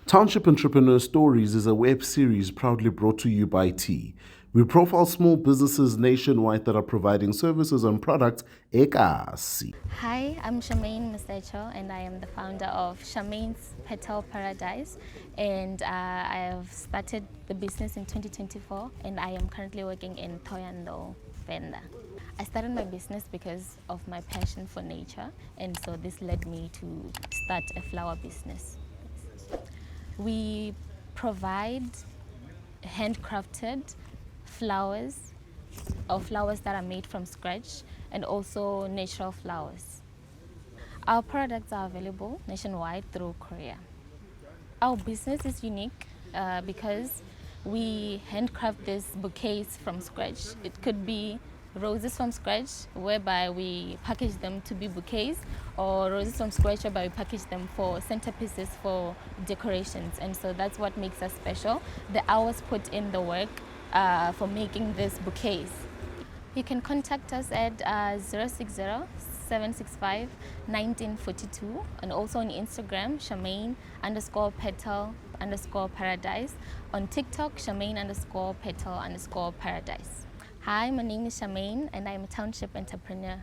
Township Entrepreneurs Stories is a web series proudly brought to you by T. We profile small businesses nationwide that are providing services and products ekasi. Hi, I'm Charmaine Musetsho, and I am the founder of Charmaine's Petal Paradise. And I have started the business in 2024, and I am currently working in Thoyando, Venda. I started my business because of my passion for nature, and so this led me to start a flower business. We provide handcrafted flowers or flowers that are made from scratch and also natural flowers. Our products are available nationwide through Korea. Our business is unique because we handcraft these bouquets from scratch. It could be roses from scratch, whereby we package them to be bouquets, or roses from scratch, whereby we package them for centerpieces for decorations. And so that's what makes us special. The hours put in the work for making these bouquets. You can contact us at 060-765-1942, and also on Instagram, Charmaine_petal_paradise. On TikTok, Charmaine_petal_paradise. Hi, my name is Charmaine, and I'm a township entrepreneur.